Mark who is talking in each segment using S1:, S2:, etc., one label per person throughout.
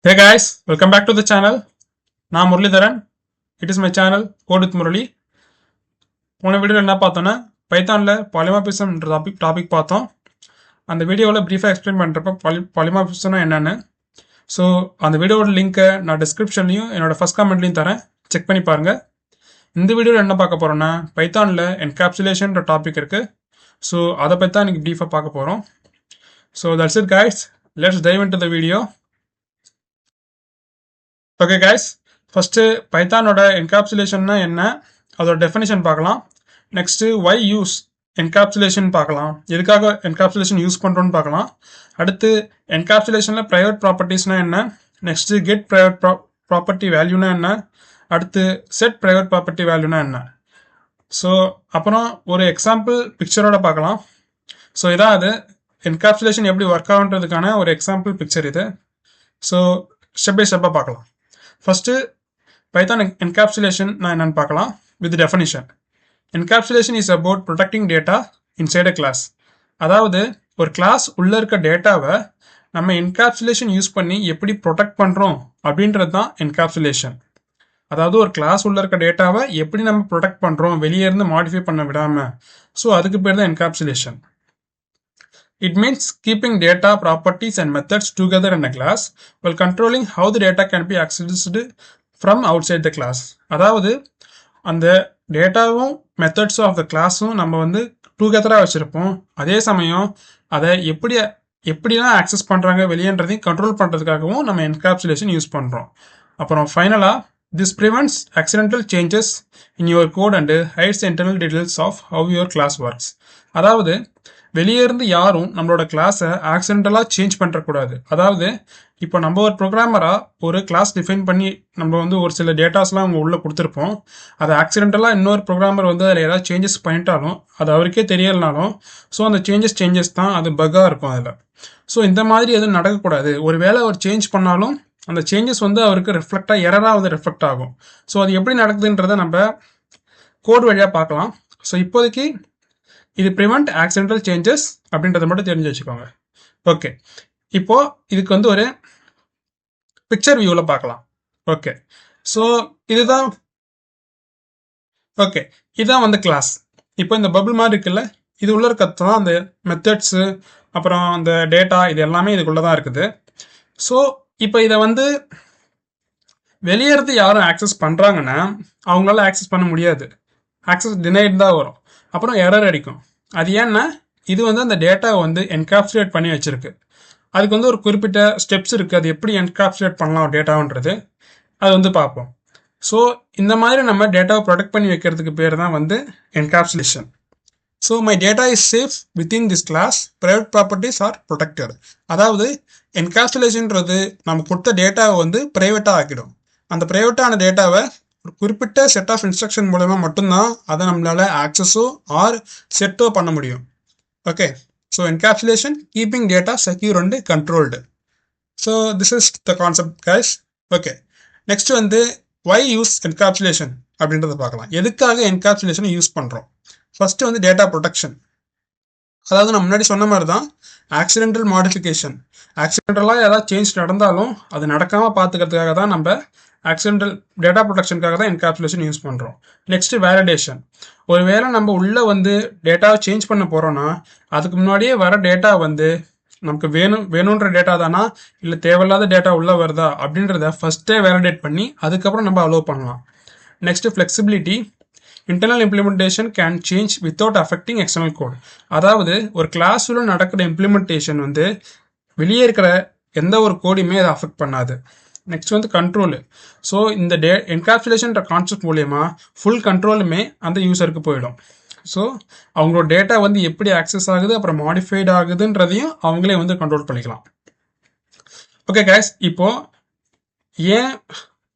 S1: Hey guys, welcome back to the channel. நான் Muralidharan. It is my channel Code with Murali. போன வீடியோவில் என்ன பார்த்தோன்னா பைத்தானில் பாலிமார்பிசம்ன்ற டாபிக் பார்த்தோம். அந்த வீடியோவில் ப்ரீஃபாக எக்ஸ்பிளைன் பண்ணுறப்ப பாலிமார்பிசம்னா என்னென்னு. ஸோ அந்த வீடியோட லிங்க்கை நான் டிஸ்கிரிப்ஷன்லையும் என்னோட ஃபர்ஸ்ட் கமெண்ட்லையும் தரேன், செக் பண்ணி பாருங்கள். இந்த வீடியோவில் என்ன பார்க்க போகிறோன்னா பைத்தானில் என்கேப்சுலேஷன்ற டாபிக் இருக்குது. ஸோ அதை பற்றி தான் இன்றைக்கி ப்ரீஃபாக பார்க்க போகிறோம். So that's it guys, let's dive into the video. Okay guys, first பைத்தானோட என்கேப்சுலேஷன்னா என்ன, அதோட டெஃபினிஷன் பார்க்கலாம். நெக்ஸ்ட்டு ஒய் யூஸ் என்கேப்சுலேஷன் பார்க்கலாம், எதுக்காக என்கேப்சுலேஷன் யூஸ் பண்ணுறோன்னு பார்க்கலாம். அடுத்து என்கேப்சுலேஷனில் ப்ரைவேட் ப்ராப்பர்ட்டிஸ்னால் என்ன, நெக்ஸ்ட்டு கெட் ப்ரைவேட் ப்ராப்பர்ட்டி வேல்யூனா என்ன, அடுத்து செட் ப்ரைவேட் ப்ராப்பர்ட்டி வேல்யூனா என்ன. ஸோ அப்புறம் ஒரு எக்ஸாம்பிள் பிக்சரோட பார்க்கலாம். ஸோ இதான் அது என்கேப்சுலேஷன் எப்படி ஒர்க் ஆகுன்றதுக்கான ஒரு எக்ஸாம்பிள் பிக்சர் இது. ஸோ ஸ்டெப் பை ஸ்டெப்பாக பார்க்கலாம். ஃபஸ்ட்டு பைத்தான் என்கேப்சுலேஷன் என்னன்னு பார்க்கலாம் with definition. Encapsulation is about protecting data inside a class. அதாவது ஒரு கிளாஸ் உள்ளே இருக்க டேட்டாவை நம்ம என்கேப்சுலேஷன் யூஸ் பண்ணி எப்படி ப்ரொடெக்ட் பண்ணுறோம் அப்படின்றது தான் என்கேப்சுலேஷன். அதாவது ஒரு கிளாஸ் உள்ளே இருக்க டேட்டாவை எப்படி நம்ம ப்ரொடெக்ட் பண்ணுறோம், வெளியே இருந்து மாடிஃபை பண்ண விடாமல். ஸோ அதுக்கு பேர் தான் encapsulation. It means keeping data, properties and methods together in a class while controlling how the data can be accessed from outside the class. அதாவது அந்த டேட்டாவும் மெத்தட்ஸும் ஆஃப் த கிளாஸும் நம்ம டூகெதராக வச்சுருப்போம். அதே சமயம் அதை எப்படிலாம் ஆக்சஸ் பண்ணுறாங்க வெளியேன்றதையும் கண்ட்ரோல் பண்ணுறதுக்காகவும் நம்ம என்கேப்சுலேஷன் யூஸ் பண்ணுறோம். அப்புறம் ஃபைனலாக this prevents accidental changes in your code and hides the internal details of how your class works. அதாவது வெளியே இருந்து யாரும் நம்மளோட கிளாஸை ஆக்சிடென்டலாக சேஞ்ச் பண்ணுறக்கூடாது. அதாவது இப்போ நம்ம ஒரு ப்ரோக்ராமராக ஒரு கிளாஸ் டிஃபைன் பண்ணி நம்ம ஒரு சில டேட்டாஸ்லாம் அவங்க உள்ளே கொடுத்துருப்போம். அதை ஆக்சிடென்டலாக இன்னொரு ப்ரோக்ராமர் அதில் ஏதாவது சேஞ்சஸ் பண்ணிட்டாலும் அது அவருக்கே தெரியலனாலும் ஸோ அந்த சேஞ்சஸ் தான் அது பக்காக இருக்கும் அதில். ஸோ இந்த மாதிரி எதுவும் நடக்கக்கூடாது. ஒரு வேளை அவர் சேஞ்ச் பண்ணாலும் அந்த சேஞ்சஸ் அவருக்கு ரிஃப்ளெக்டாக எரராக ரிஃப்ளெக்ட் ஆகும். ஸோ அது எப்படி நடக்குதுன்றதை நம்ம கோட் வழியாக பார்க்கலாம். ஸோ இப்போதைக்கு இது ப்ரிவெண்ட் ஆக்சிடென்டல் சேஞ்சஸ் அப்படின்றத மட்டும் தெரிஞ்சு வச்சுக்கோங்க. ஓகே, இப்போ இதுக்கு ஒரு பிக்சர் வியூவில் பார்க்கலாம். ஓகே, ஸோ இதுதான் கிளாஸ். இப்போ இந்த பபிள் மாதிரி இருக்குல்ல, இது உள்ள இருக்கிறது தான் அந்த மெத்தட்ஸு, அப்புறம் அந்த டேட்டா, இது எல்லாமே இதுக்குள்ளே தான் இருக்குது. ஸோ இப்போ இதை வெளியேறது யாரும் ஆக்சஸ் பண்ணுறாங்கன்னா அவங்களால ஆக்சஸ் பண்ண முடியாது, ஆக்சஸ் டினைட் தான் வரும், அப்புறம் எரர் அடிக்கும். அது ஏன்னா இது அந்த டேட்டாவை என்கேப்சுலேட் பண்ணி வச்சிருக்கு. அதுக்கு ஒரு குறிப்பிட்ட ஸ்டெப்ஸ் இருக்குது, அது எப்படி என்கேப்சுலேட் பண்ணலாம் டேட்டான்றது அது பார்ப்போம். ஸோ இந்த மாதிரி நம்ம டேட்டாவை ப்ரொடெக்ட் பண்ணி வைக்கிறதுக்கு பேர் தான் encapsulation. So my data is safe within this class, private properties are protected. அதாவது என்கேப்சுலேஷன்றது நம்ம கொடுத்த டேட்டாவை ப்ரைவேட்டாக ஆக்கிடும். அந்த ப்ரைவேட்டான டேட்டாவை ஒரு குறிப்பிட்ட செட் ஆஃப் இன்ஸ்ட்ரக்ஷன் மூலமாக மட்டும்தான் அதை நம்மளால் ஆக்சஸோ ஆர் செட்டோ பண்ண முடியும். Okay, so encapsulation keeping data secure and controlled. So this is the concept guys. Okay, next why use encapsulation அப்படின்றத பார்க்கலாம். எதுக்காக என்கேப்சுலேஷனை யூஸ் பண்ணுறோம்? First data protection. அதாவது நான் முன்னாடி சொன்ன மாதிரி தான் ஆக்சிடென்டல் மாடிஃபிகேஷன். ஆக்சிடென்டலாக ஏதாவது சேஞ்ச் நடந்தாலும் அது நடக்காமல் பார்த்துக்கிறதுக்காக தான் நம்ம ஆக்சிடென்டல் டேட்டா ப்ரொடெக்ஷனுக்காக தான் என்கேப்சுலேஷன் யூஸ் பண்ணுறோம். Next validation. ஒருவேளை நம்ம உள்ளே டேட்டாவை சேஞ்ச் பண்ண போகிறோன்னா அதுக்கு முன்னாடியே வர டேட்டா நமக்கு வேணுன்ற டேட்டா தானா இல்லை தேவையில்லாத டேட்டா உள்ளே வருதா அப்படின்றத ஃபஸ்ட்டே வேலிடேட் பண்ணி அதுக்கப்புறம் நம்ம அலோவ் பண்ணலாம். Next flexibility. Internal implementation can change without affecting external code. அதாவது ஒரு கிளாஸில் நடக்கிற இம்ப்ளிமெண்டேஷன் வெளியே இருக்கிற எந்த ஒரு கோடையுமே அதை அஃபெக்ட் பண்ணாது. Next control. ஸோ இந்த என்கேப்சுலேஷன்ற கான்செப்ட் மூலயமா ஃபுல் கண்ட்ரோலுமே அந்த யூசருக்கு போயிடும். ஸோ அவங்களோட டேட்டா எப்படி ஆக்சஸ் ஆகுது, அப்புறம் மாடிஃபைட் ஆகுதுன்றதையும் அவங்களே கண்ட்ரோல் பண்ணிக்கலாம். ஓகே கைஸ், இப்போது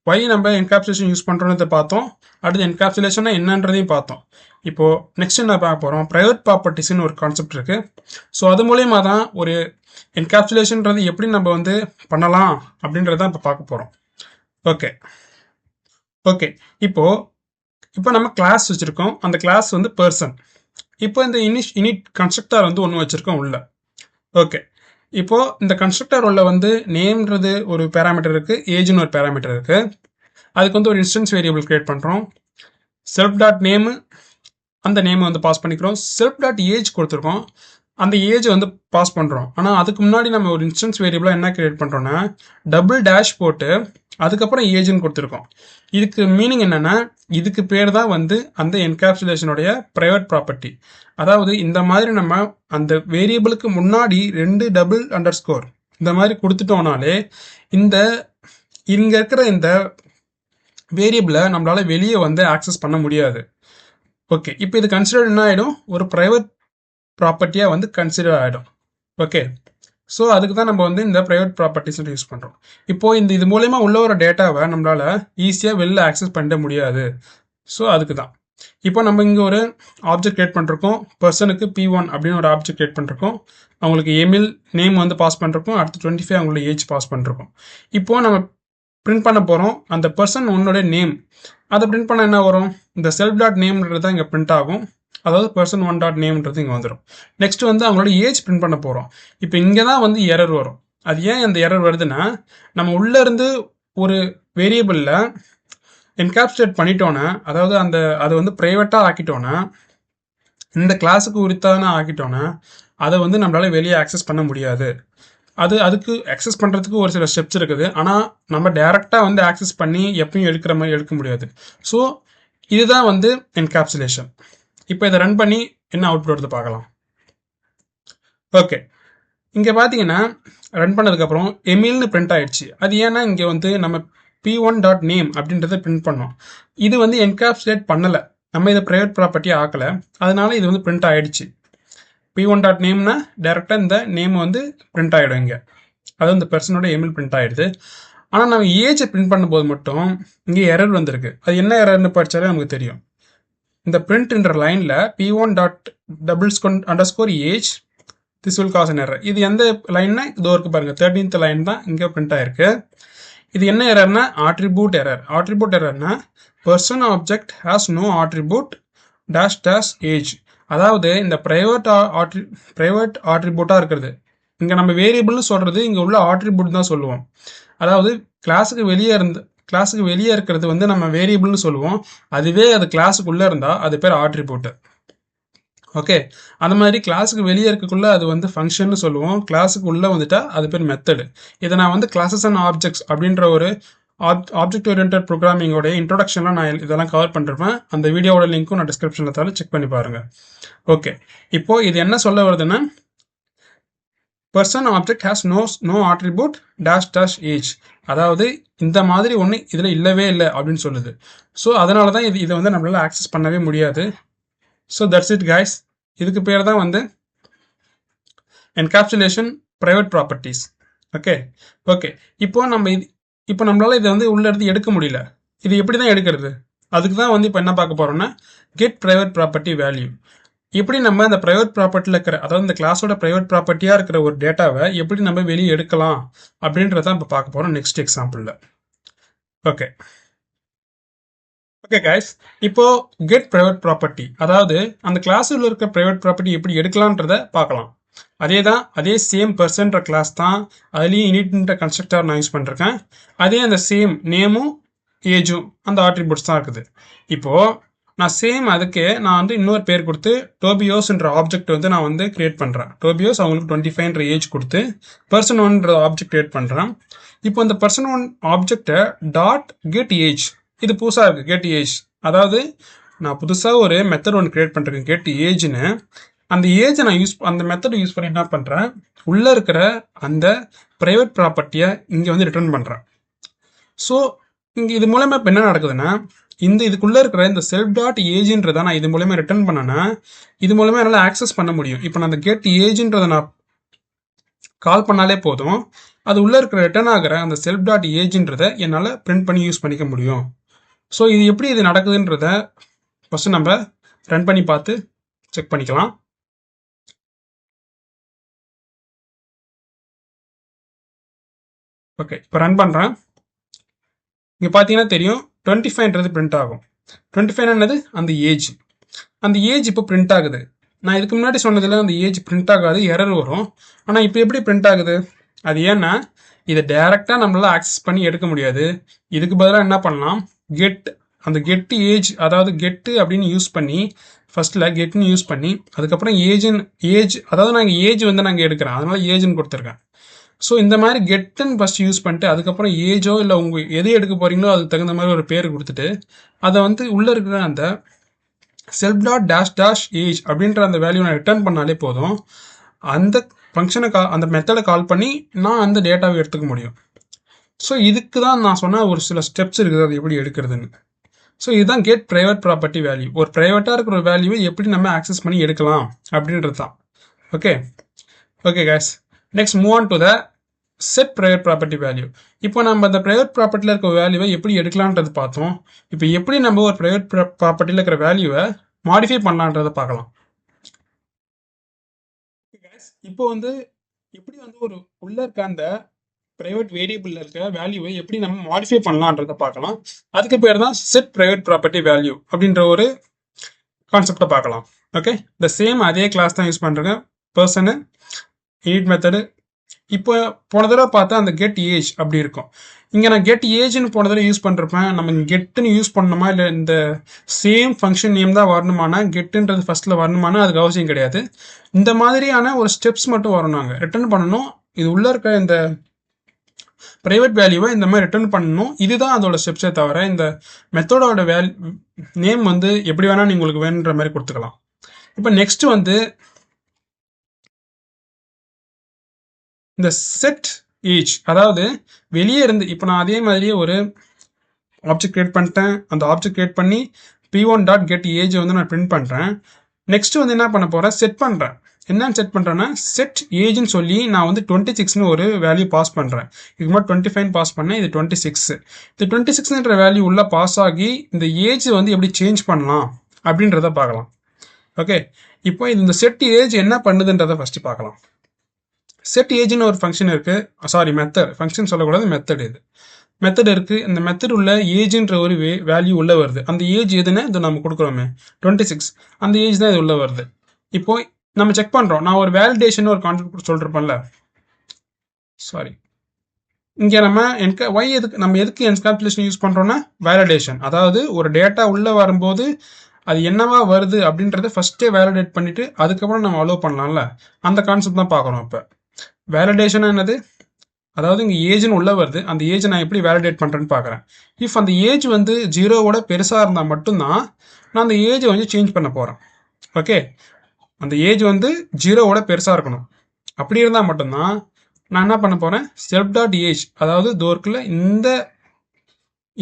S1: ஒய் நம்ம என்கேப்சுலேஷன் யூஸ் பண்ணுறோன்றதை பார்த்தோம். அடுத்து என்கேப்சுலேஷன்னா என்னன்றதையும் பார்த்தோம். இப்போது நெக்ஸ்ட் என்ன பார்க்க போகிறோம், ப்ரைவேட் ப்ராப்பர்ட்டிஸ்ன்னு ஒரு கான்செப்ட் இருக்குது. ஸோ அது மூலயமா தான் ஒரு என்கேப்சுலேஷன்றது எப்படி நம்ம பண்ணலாம் அப்படின்றத இப்போ பார்க்க போகிறோம். ஓகே, இப்போ நம்ம கிளாஸ் வச்சுருக்கோம். அந்த கிளாஸ் பர்சன். இப்போ இந்த இனிட் கன்ஸ்ட்ரக்டர் ஒன்று வச்சுருக்கோம் உள்ள. ஓகே, இப்போ இந்த கன்ஸ்ட்ரக்டர் உள்ள வந்து நேம்ன்றது ஒரு பேராமீட்டர் இருக்கு, ஏஜ்னு ஒரு பேராமீட்டர் இருக்கு. அதுக்கு வந்து ஒரு இன்ஸ்டன்ஸ் வேரியபிள் கிரியேட் பண்றோம். செல்ஃப் டாட் நேம், அந்த நேம் வந்து பாஸ் பண்ணிக்கிறோம். செல்ஃப் டாட் ஏஜ் கொடுத்துருக்கோம், அந்த ஏஜ் வந்து பாஸ் பண்றோம். ஆனா அதுக்கு முன்னாடி நம்ம ஒரு இன்ஸ்டன்ஸ் வேரியபிளா என்ன கிரியேட் பண்றோம்னா டபுள் டேஷ் போட்டு அதுக்கப்புறம் ஏஜ்னு கொடுத்துருக்கோம். இதுக்கு மீனிங் என்னன்னா, இதுக்கு பேர் தான் வந்து அந்த என்கேப்சுலேஷனுடைய பிரைவேட் ப்ராப்பர்ட்டி. அதாவது இந்த மாதிரி நம்ம அந்த வேரியபிளுக்கு முன்னாடி 2 டபுள் அண்டர்ஸ்கோர் இந்த மாதிரி கொடுத்துட்டோம்னாலே இந்த இங்க இருக்கிற இந்த வேரியபிளை நம்மளால வெளியே வந்து ஆக்சஸ் பண்ண முடியாது. ஓகே, இப்போ இது கன்சிடர் என்ன ஆகிடும், ஒரு ப்ரைவேட் ப்ராப்பர்ட்டியாக வந்து கன்சிடர் ஆகிடும். ஓகே, ஸோ அதுக்கு தான் நம்ம வந்து இந்த ப்ரைவேட் ப்ராப்பர்ட்டிஸ் யூஸ் பண்ணுறோம். இப்போ இது மூலயமா உள்ள ஒரு டேட்டாவை நம்மளால ஈஸியாக வெளில ஆக்சஸ் பண்ண முடியாது. ஸோ அதுக்கு தான் இப்போ நம்ம இங்கே ஒரு ஆப்ஜெக்ட் கிரியேட் பண்ணிருக்கோம். பர்சனுக்கு P1 அப்படின்னு ஒரு ஆப்ஜெக்ட் கிரியேட் பண்ணிருக்கோம். அவங்களுக்கு எமில் நேம் வந்து பாஸ் பண்ணிருக்கோம். அடுத்து 25 அவங்களோட ஏஜ் பாஸ் பண்ணிருக்கோம். இப்போ நம்ம பிரிண்ட் பண்ண போகிறோம் அந்த பர்சன் உன்னோட நேம். அதை பிரிண்ட் பண்ண என்ன வரும், இந்த செல்ஃப் டாட் நேம்ன்றது தான் இங்கே பிரிண்ட் ஆகும். அதாவது பர்சன் 1 டாட் நேம்ன்றது இங்கே வந்துடும். நெக்ஸ்ட் வந்து அவங்களோட ஏஜ் பிரிண்ட் பண்ண போகிறோம். இப்போ இங்கே தான் வந்து எரர் வரும். அது ஏன் அந்த எரர் வருதுன்னா, நம்ம உள்ளே இருந்து ஒரு வேரியபிளில் என்கேப்சுலேட் பண்ணிட்டோன்னா, அதாவது அதை வந்து ப்ரைவேட்டாக ஆக்கிட்டோன்னா, இந்த கிளாஸுக்கு உரித்தான ஆக்கிட்டோன்னா அதை வந்து நம்மளால வெளியே ஆக்சஸ் பண்ண முடியாது. அதுக்கு ஆக்சஸ் பண்ணுறதுக்கு ஒரு சில ஸ்டெப்ஸ் இருக்குது. ஆனால் நம்ம டைரெக்டாக வந்து ஆக்சஸ் பண்ணி எப்பயும் எடுக்கிற மாதிரி எடுக்க முடியாது. ஸோ இதுதான் வந்து என்கேப்சுலேஷன். இப்போ இதை ரன் பண்ணி என்ன அவுட்புட் வருது பார்க்கலாம். ஓகே, இங்கே பார்த்தீங்கன்னா ரன் பண்ணதுக்கப்புறம் எமில்னு பிரிண்ட் ஆயிடுச்சு. அது ஏன்னா இங்கே வந்து நம்ம P1 டாட் நேம் அப்படின்றத பிரிண்ட் பண்ணோம். இது வந்து என்கேப்சுலேட் பண்ணலை, நம்ம இதை ப்ரைவேட் ப்ராப்பர்ட்டி ஆக்கலை, அதனால இது வந்து பிரிண்ட் ஆயிடுச்சு. P1 டாட் நேம்னா டேரெக்டாக இந்த நேம் வந்து பிரிண்ட் ஆகிடும் இங்கே, அது இந்த பர்சனோட எமில் பிரிண்ட் ஆகிடுது. ஆனால் நம்ம ஏஜை பிரிண்ட் பண்ணும்போது மட்டும் இங்கே எரர் வந்திருக்கு. அது என்ன எரர்னு படித்தாலே நமக்கு தெரியும். இந்த பிரிண்ட்ன்ற லைனில் P1 dot double underscore age this will cause an error. இது எந்த லைன்னா இதோ இருக்கு பாருங்க, 13th லைன் தான் இங்கே பிரிண்ட் ஆயிருக்கு. இது என்ன எரர்னா ஆட்ரிபியூட் எரர். ஆட்ரிபியூட் எரர்னா person object has no attribute dash dash age. அதாவது இந்த ப்ரைவேட் ஆட்ரிபியூட்டாக இருக்கிறது, இங்கே நம்ம வேரியபிள்னு சொல்கிறது இங்கே உள்ள ஆட்ரிபியூட் தான் சொல்லுவோம். அதாவது கிளாஸுக்கு வெளியே இருக்கிறது வந்து நம்ம வேரியபிள்னு சொல்லுவோம். அதுவே அது கிளாஸுக்குள்ளே இருந்தால் அது பேர் ஆட்ரிபியூட். ஓகே, அந்த மாதிரி கிளாஸுக்கு வெளியே இருக்கக்குள்ள அது வந்து ஃபங்க்ஷன் சொல்லுவோம், கிளாஸுக்கு உள்ளே வந்துட்டா அது பேர் மெத்தடு. இதை நான் வந்து கிளாஸஸ் அண்ட் ஆப்ஜெக்ட்ஸ் அப்படின்ற ஒரு ஆப்ஜெக்ட் ஓரியன்டட் ப்ரோக்ராமிங்கோட இன்ட்ரோடக்ஷனில் நான் இதெல்லாம் கவர் பண்ணிருப்பேன். அந்த வீடியோட லிங்க்கும் நான் டிஸ்கிரிப்ஷனில் தர செக் பண்ணி பாருங்கள். ஓகே, இப்போ இது என்ன சொல்ல வருதுன்னா, person object has no attribute dash dash age. அதாவது இந்த மாதிரி ஒன்று இதில் இல்லவே இல்லை அப்படின்னு சொல்லுது. ஸோ அதனால தான் இதை வந்து நம்மளால் ஆக்சஸ் பண்ணவே முடியாது. So that's it guys. இதுக்கு பேர் தான் வந்து என்கேப்சுலேஷன் ப்ரைவேட் ப்ராப்பர்ட்டிஸ். ஓகே, இப்போ நம்மளால இதை வந்து உள்ள இருந்து எடுக்க முடியல. இது எப்படி தான் எடுக்கிறது, அதுக்கு தான் வந்து இப்போ என்ன பார்க்க போறோம்னா கெட் ப்ரைவேட் ப்ராப்பர்ட்டி வேல்யூ. எப்படி நம்ம இந்த ப்ரைவேட் ப்ராப்பர்ட்டியில் இருக்கிற, அதாவது இந்த கிளாஸோட ப்ரைவேட் ப்ராப்பர்ட்டியாக இருக்கிற ஒரு டேட்டாவை எப்படி நம்ம வெளியே எடுக்கலாம் அப்படின்றத இப்போ பார்க்க போகிறோம் நெக்ஸ்ட் எக்ஸாம்பிளில். ஓகே கைஸ், இப்போ கெட் ப்ரைவேட் ப்ராப்பர்ட்டி, அதாவது அந்த கிளாஸில் இருக்க ப்ரைவேட் ப்ராப்பர்ட்டி எப்படி எடுக்கலான்றத பார்க்கலாம். அதே சேம் பர்சன்ற கிளாஸ் தான், அதுலேயும் இனிட்ன்ற கன்ஸ்ட்ரக்டர் நான் யூஸ் பண்ணிருக்கேன். அதே அந்த சேம் நேமும் ஏஜும் அந்த ஆட்ரிபியூட்ஸ் தான் இருக்குது. இப்போது நான் சேம் அதுக்கு நான் வந்து இன்னொரு பேர் கொடுத்து டோபியோஸ்ன்ற ஆப்ஜெக்ட் வந்து நான் வந்து கிரியேட் பண்ணுறேன். டோபியோஸ் அவங்களுக்கு 25ன்ற ஏஜ் கொடுத்து பர்சன் 1ன்ற ஆப்ஜெக்ட் கிரியேட் பண்ணுறேன். இப்போ இந்த பர்சன் 1 ஆப்ஜெக்டை டாட் கெட் ஏஜ், இது புதுசாக இருக்குது கெட் ஏஜ். அதாவது நான் புதுசாக ஒரு மெத்தட் ஒன்று கிரியேட் பண்ணுறேன் கெட் ஏஜ்னு. அந்த ஏஜை நான் அந்த மெத்தடை யூஸ் பண்ணி என்ன பண்ணுறேன், உள்ளே இருக்கிற அந்த ப்ரைவேட் ப்ராப்பர்ட்டியை இங்கே வந்து ரிட்டர்ன் பண்ணுறேன். ஸோ இங்கே இது மூலமா இப்போ என்ன நடக்குதுன்னா, இதுக்குள்ளே இருக்கிற இந்த செல்ஃப் டாட் ஏஜ்ன்றதை நான் இது மூலமா ரிட்டர்ன் பண்ணேன்னா இது மூலமா என்னால் ஆக்சஸ் பண்ண முடியும். இப்போ நான் அந்த கெட் ஏஜ்ன்றதை நான் கால் பண்ணாலே போதும், அது உள்ளே இருக்கிற ரிட்டர்ன் ஆகிற அந்த செல்ஃப் டாட் ஏஜ்ன்றதை என்னால் பிரிண்ட் பண்ணி யூஸ் பண்ணிக்க முடியும். ஸோ இது எப்படி இது நடக்குதுன்றத ஃபஸ்ட்டு நம்ம ரன் பண்ணி பார்த்து செக் பண்ணிக்கலாம். ஓகே, இப்போ ரன் பண்ணுறேன். இங்கே பார்த்தீங்கன்னா தெரியும் 25ன்றது பிரிண்ட் ஆகும். 25 என்னது அந்த ஏஜ் இப்போ பிரிண்ட் ஆகுது. நான் இதுக்கு முன்னாடி சொன்னதில் அந்த ஏஜ் பிரிண்ட் ஆகாது, எரர் வரும். ஆனால் இப்போ எப்படி பிரிண்ட் ஆகுது? அது ஏன்னா இதை டைரெக்டாக நம்மளால ஆக்சஸ் பண்ணி எடுக்க முடியாது. இதுக்கு பதிலாக என்ன பண்ணலாம், அந்த கெட் ஏஜ், அதாவது கெட்டு அப்படின்னு யூஸ் பண்ணி, ஃபர்ஸ்ட்டில் கெட்னு யூஸ் பண்ணி, அதுக்கப்புறம் ஏஜ், அதாவது நாங்கள் ஏஜ் வந்து நாங்கள் எடுக்கிறேன், அதனால ஏஜ்னு கொடுத்துருக்கேன். ஸோ இந்த மாதிரி கெட்டுன்னு ஃபஸ்ட் யூஸ் பண்ணிட்டு, அதுக்கப்புறம் ஏஜோ இல்லை உங்கள் எது எடுக்க போகிறீங்களோ அதுக்கு தகுந்த மாதிரி ஒரு பேர் கொடுத்துட்டு, அதை வந்து உள்ளே இருக்கிற அந்த self dot dash dash age அப்படின்ற அந்த வேல்யூ நான் ரிட்டர்ன் பண்ணாலே போதும். அந்த ஃபங்க்ஷனை அந்த மெத்தடை கால் பண்ணி நான் அந்த டேட்டாவை எடுத்துக்க முடியும். ஸோ இதுக்கு தான் நான் சொன்ன ஒரு சில ஸ்டெப்ஸ் இருக்குது, அது எப்படி எடுக்கிறதுன்னு. ஸோ இதுதான் கெட் ப்ரைவேட் ப்ராப்பர்ட்டி வேல்யூ. ஒரு ப்ரைவேட்டாக இருக்கிற ஒரு வேல்யூவை எப்படி நம்ம ஆக்சஸ் பண்ணி எடுக்கலாம் அப்படின்றது தான். Okay okay guys, next move on to the set private property value. இப்போ நம்ம அந்த ப்ரைவேட் ப்ராப்பர்ட்டியில் இருக்க வேல்யூவை எப்படி எடுக்கலான்றது பார்த்தோம். இப்போ எப்படி நம்ம ஒரு ப்ரைவேட் ப்ராப்பர்ட்டியில் இருக்கிற வேல்யூவை மாடிஃபை பண்ணலான்றதை பார்க்கலாம். இப்போ வந்து எப்படி வந்து ஒரு உள்ள இருக்க அந்த பிரைவேட் வேரியபிள்ல இருக்க வேல்யூவை எப்படி நம்ம மாடிஃபை பண்ணலான்றதை பார்க்கலாம். அதுக்கு பேர் தான் செட் பிரைவேட் ப்ராப்பர்ட்டி வேல்யூ அப்படின்ற ஒரு கான்செப்டை பார்க்கலாம். ஓகே, இந்த சேம் அதே கிளாஸ் தான் யூஸ் பண்ணுறேங்க, பர்சனு இனிட் மெத்தடு. இப்போ போன தடவை பார்த்தா அந்த கெட் ஏஜ் அப்படி இருக்கும். இங்கே நான் கெட் ஏஜ்னு போன தடவை யூஸ் பண்ணிருப்பேன். நம்ம கெட்டுன்னு யூஸ் பண்ணணுமா, இல்லை இந்த சேம் ஃபங்க்ஷன் நேம் தான் வரணுமானா, கெட்டுன்றது ஃபர்ஸ்ட்டில் வரணுமானா அதுக்கு அவசியம் கிடையாது. இந்த மாதிரியான ஒரு ஸ்டெப்ஸ் மட்டும் வரும். நாங்கள் ரிட்டர்ன் பண்ணணும், இது உள்ளே இருக்க இந்த ப்ரைவேட் வேல்யூவை இந்த மாதிரி ரிட்டர்ன் பண்ணணும். இதுதான் அதோட ஸ்டெப்ஸே தவிர இந்த மெத்தடோட நேம் வந்து எப்படி வேணால் நீங்கள் உங்களுக்கு வேணுன்ற மாதிரி கொடுத்துக்கலாம். இப்போ நெக்ஸ்ட் வந்து இந்த செட் ஏஜ், அதாவது வெளியே இருந்து இப்போ நான் அதே மாதிரியே ஒரு ஆப்ஜெக்ட் கிரியேட் பண்ணிட்டேன். அந்த ஆப்ஜெக்ட் கிரியேட் பண்ணி p1 டாட் கெட் ஏஜ் வந்து நான் பிரிண்ட் பண்ணுறேன். நெக்ஸ்ட் வந்து என்ன பண்ண போகிறேன், செட் பண்ணுறேன். என்னன்னு செட் பண்ணுறேன்னா, செட் ஏஜ்னு சொல்லி நான் வந்து 26னு ஒரு வேல்யூ பாஸ் பண்ணுறேன். இதுக்கு மாதிரி 25 பாஸ் பண்ணேன், இது 26. இந்த 26ன்ற வேல்யூ உள்ள பாஸ் ஆகி இந்த ஏஜ் வந்து எப்படி சேஞ்ச் பண்ணலாம் அப்படின்றத பார்க்கலாம். ஓகே, இப்போ இந்த செட் ஏஜ் என்ன பண்ணுதுன்றதை ஃபஸ்ட்டு பார்க்கலாம். செட் ஏஜ்னு ஒரு ஃபங்க்ஷன் இருக்குது, சாரி மெத்தட், ஃபங்க்ஷன் சொல்லக்கூடாது, மெத்தட். இது மெத்தட் இருக்குது. இந்த மெத்தட் உள்ள ஏஜ்ன்ற ஒரு வேல்யூ உள்ளே வருது. அந்த ஏஜ் எதுன்னு இது நம்ம கொடுக்குறோமே 26, அந்த ஏஜ் தான் இது உள்ளே வருது. இப்போ நம்ம செக் பண்ணுறோம். நான் ஒரு வேலிடேஷன் ஒரு கான்செப்ட் சொல்லிருப்பேன்ல, சாரி, இங்கே நம்ம எதுக்கு என்கேப்சுலேஷன் யூஸ் பண்ணுறோம்னா வேலிடேஷன். அதாவது ஒரு டேட்டா உள்ளே வரும்போது அது என்னவா வருது அப்படின்றத ஃபஸ்ட்டே வேலிடேட் பண்ணிவிட்டு அதுக்கப்புறம் நம்ம அலோவ் பண்ணலாம்ல, அந்த கான்செப்ட் தான் பார்க்குறோம். இப்போ வேலிடேஷன் என்னது, அதாவது இங்கே ஏஜ்னு உள்ள வருது, அந்த ஏஜ் நான் எப்படி வேலிடேட் பண்ணுறேன்னு பார்க்குறேன். இஃப் அந்த ஏஜ் வந்து 0வோட பெருசாக இருந்தால் மட்டும்தான் நான் அந்த ஏஜை வந்து சேஞ்ச் பண்ண போகிறேன். ஓகே, அந்த ஏஜ் வந்து 0வோட பெருசாக இருக்கணும். அப்படி இருந்தால் மட்டும்தான் நான் என்ன பண்ண போகிறேன், செல்ஃப் டாட் ஏஜ், அதாவது தோர்க்கில்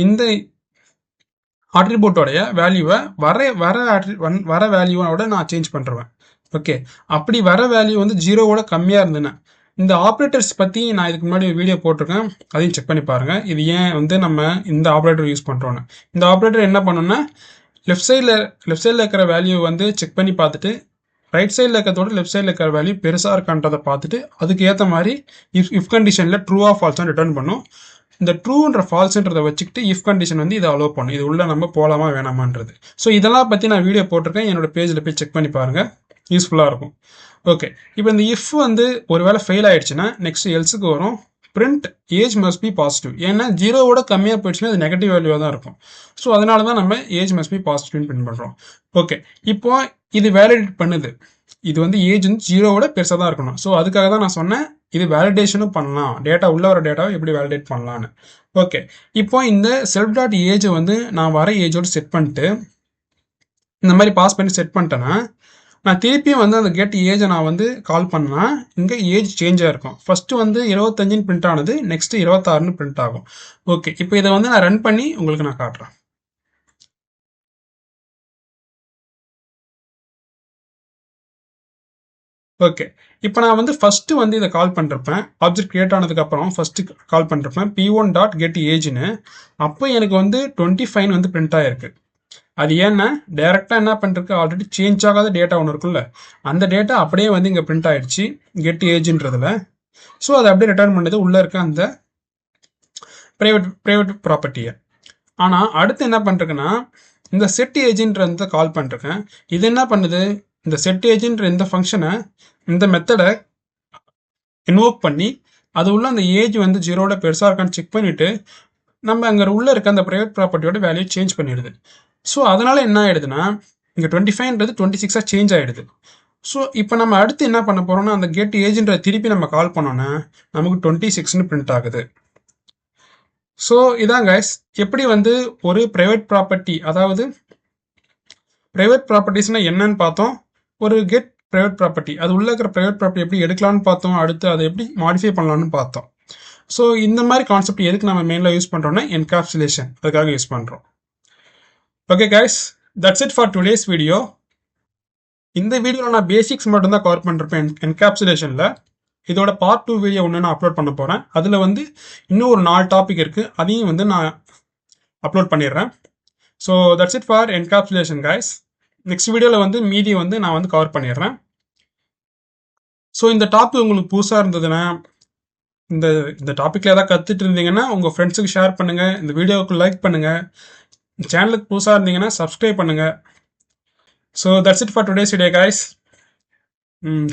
S1: இந்த ஆட்ரிபியூட்டோடைய வேல்யூவை வர வேல்யூவோட நான் சேஞ்ச் பண்ணுறேன். ஓகே, அப்படி வர வேல்யூ வந்து 0வோட கம்மியாக இருந்ததுன்னா, இந்த ஆப்ரேட்டர்ஸ் பற்றி நான் இதுக்கு முன்னாடி வீடியோ போட்டிருக்கேன், அதையும் செக் பண்ணி பாருங்கள். இது ஏன் வந்து நம்ம இந்த ஆப்ரேட்டர் யூஸ் பண்ணுறோன்னு. இந்த ஆப்ரேட்டர் என்ன பண்ணணும்னா, லெஃப்ட் சைடில் இருக்கிற வேல்யூ வந்து செக் பண்ணி பார்த்துட்டு, ரைட் சைடில் இருக்கிறதோட லெஃப்ட் சைடில் இருக்கிற வேல்யூ பெருசாக இருக்கான்றதை பார்த்துட்டு அதுக்கு ஏற்ற மாதிரி இஃப் கண்டிஷனில் ட்ரூஆ ஃபால்ஸாக ரிட்டர்ன் பண்ணும். இந்த ட்ரூன்ற ஃபால்ஸ்ன்றதை வச்சுக்கிட்டு இஃப் கண்டிஷன் வந்து இதை அலோவ் பண்ணும், இது உள்ள நம்ம போகலாமா வேணாமான்றது. ஸோ இதெல்லாம் பற்றி நான் வீடியோ போட்டிருக்கேன், என்னோட பேஜில் போய் செக் பண்ணி பாருங்கள், யூஸ்ஃபுல்லாக இருக்கும். ஓகே, இப்போ இந்த இஃப் வந்து ஒரு வேளை ஃபெயில் ஆயிடுச்சுன்னா நெக்ஸ்ட் எல்ஸுக்கு வரும் print age must be positive. ஏன்னா 0வோட கம்மியாக போயிடுச்சுன்னா அது நெகட்டிவ் வேல்யூவாக தான் இருக்கும். ஸோ அதனால தான் நம்ம ஏஜ் மஸ்ட் பி பாசிட்டிவ்னு பிரிண்ட் பண்ணுறோம். ஓகே, இப்போ இது வேலிடேட் பண்ணுது, இது வந்து ஏஜ் வந்து 0வோட பெருசாக தான் இருக்கணும். ஸோ அதுக்காக தான் நான் சொன்னேன் இது வேலிடேஷனும் பண்ணலாம், டேட்டா உள்ள வர டேட்டாவை எப்படி வேலிடேட் பண்ணலான்னு. ஓகே, இப்போ இந்த செல்ஃப் டாட் ஏஜை வந்து நான் வர ஏஜோடு செட் பண்ணிட்டு இந்த மாதிரி பாஸ் பண்ணி செட் பண்ணிட்டேன்னா, நான் திருப்பியும் வந்து அந்த கெட் ஏஜை நான் வந்து கால் பண்ணா இங்கே ஏஜ் சேஞ்சாக இருக்கும். ஃபஸ்ட்டு வந்து 25ன்னு பிரிண்ட் ஆனது, நெக்ஸ்ட்டு 26ன்னு பிரிண்ட் ஆகும். ஓகே, இப்போ இதை வந்து நான் ரன் பண்ணி உங்களுக்கு நான் காட்டுறேன். ஓகே, இப்போ நான் வந்து ஃபஸ்ட்டு வந்து இதை கால் பண்ணிருப்பேன், ஆப்ஜெக்ட் கிரியேட் ஆனதுக்கப்புறம் ஃபஸ்ட்டு கால் பண்ணிருப்பேன் p1 டாட் கெட் ஏஜ்னு. அப்போ எனக்கு வந்து 25 வந்து பிரிண்ட் ஆகிருக்கு. அது ஏன்னா டைரெக்டாக என்ன பண்ணிருக்கு, ஆல்ரெடி சேஞ்ச் ஆகாத டேட்டா ஒன்று இருக்குல்ல, அந்த டேட்டா அப்படியே வந்து இங்கே பிரிண்ட் ஆகிடுச்சு கெட் ஏஜ்ன்றதுல. ஸோ அதை அப்படியே ரிட்டர்ன் பண்ணது உள்ளே இருக்க அந்த ப்ரைவேட் ப்ராப்பர்ட்டியை. ஆனால் அடுத்து என்ன பண்ணிருக்குன்னா, இந்த செட் ஏஜ்ன்றத கால் பண்ணிருக்கேன். இது என்ன பண்ணுது, இந்த செட் ஏஜ்ன்ற இந்த ஃபங்க்ஷனை இந்த மெத்தடை இன்வோக் பண்ணி அது உள்ள அந்த ஏஜ் வந்து 0 பெருசாக இருக்கான்னு செக் பண்ணிவிட்டு நம்ம அங்கே உள்ள இருக்க அந்த ப்ரைவேட் ப்ராப்பர்ட்டியோட வேல்யூ சேஞ்ச் பண்ணிடுது. ஸோ அதனால் என்ன ஆகிடுதுன்னா இங்கே 25ன்றது 26 சேஞ்ச் ஆகிடுது. ஸோ இப்போ நம்ம அடுத்து என்ன பண்ண போகிறோம்னா அந்த கெட் ஏஜ்ன்ற திருப்பி நம்ம கால் பண்ணோன்னா நமக்கு 26ன்னு பிரிண்ட் ஆகுது. ஸோ இதான் கைஸ் எப்படி வந்து ஒரு ப்ரைவேட் ப்ராப்பர்ட்டி, அதாவது ப்ரைவேட் ப்ராப்பர்ட்டிஸ்னால் என்னன்னு பார்த்தோம், ஒரு கெட் ப்ரைவேட் ப்ராப்பர்ட்டி அது உள்ள இருக்கிற ப்ரைவேட் ப்ராப்பர்ட்டி எப்படி எடுக்கலான்னு பார்த்தோம், அடுத்து அதை எப்படி மாடிஃபை பண்ணலான்னு பார்த்தோம். ஸோ இந்த மாதிரி கான்செப்ட் எதுக்கு நம்ம மெயினில் யூஸ் பண்ணுறோம்னா என்கேப்சுலேஷன், அதுக்காக யூஸ் பண்ணுறோம். Okay guys, that's it for today's video. இந்த வீடியோவில் நான் பேசிக்ஸ் மட்டும்தான் கவர் பண்ணிருப்பேன் என்கேப்சுலேஷனில். இதோட பார்ட் 2 வீடியோ ஒன்று நான் அப்லோட் பண்ண போகிறேன். அதில் வந்து இன்னும் ஒரு 4 டாபிக் இருக்குது, அதையும் வந்து நான் அப்லோட் பண்ணிடுறேன். So that's it for encapsulation guys. Next வீடியோவில் வந்து மீதி வந்து நான் வந்து கவர் பண்ணிடுறேன். ஸோ இந்த டாபிக் உங்களுக்கு புதுசாக இருந்ததுன்னா, இந்த டாப்பிக்கில் ஏதாவது கற்றுட்டு இருந்தீங்கன்னா உங்கள் ஃப்ரெண்ட்ஸுக்கு ஷேர் பண்ணுங்கள், இந்த வீடியோவுக்கு லைக் பண்ணுங்கள், சேனலுக்கு புதுசாக இருந்தீங்கன்னா சப்ஸ்கிரைப் பண்ணுங்கள். So that's it for today's video guys.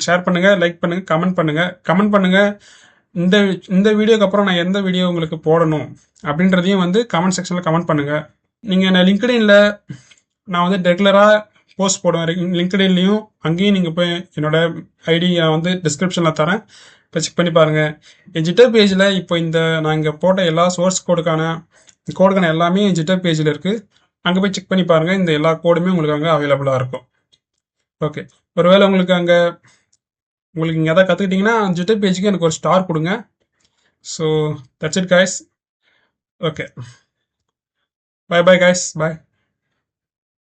S1: Share பண்ணுங்கள், லைக் பண்ணுங்கள், கமெண்ட் பண்ணுங்கள். இந்த வீடியோக்கு அப்புறம் நான் எந்த வீடியோ உங்களுக்கு போடணும் அப்படின்றதையும் வந்து கமெண்ட் செக்ஷனில் கமெண்ட் பண்ணுங்கள். நீங்கள் நான் லிங்க்டின்ல நான் வந்து ரெகுலராக போஸ்ட் போடுவேன், லிங்க்டின்லையும் அங்கேயும் நீங்கள் போய் என்னோட ஐடி வந்து டிஸ்கிரிப்ஷனில் தரேன், இப்போ செக் பண்ணி பாருங்கள். என் ஜிட்டர் பேஜில் இப்போ நான் இங்கே போட்ட எல்லா சோர்ஸ் கோடுக்கான எல்லாமே என் ஜிட்டர் பேஜில் இருக்குது. அங்கே போய் செக் பண்ணி பாருங்கள், இந்த எல்லா கோடுமே உங்களுக்கு அங்கே அவைலபிளாக இருக்கும். ஓகே, ஒருவேளை உங்களுக்கு இங்கே எதாவது கற்றுக்கிட்டிங்கன்னா ஜிட்டர் பேஜுக்கு எனக்கு ஒரு ஸ்டார் கொடுங்க. So that's it guys. Okay, bye guys, bye.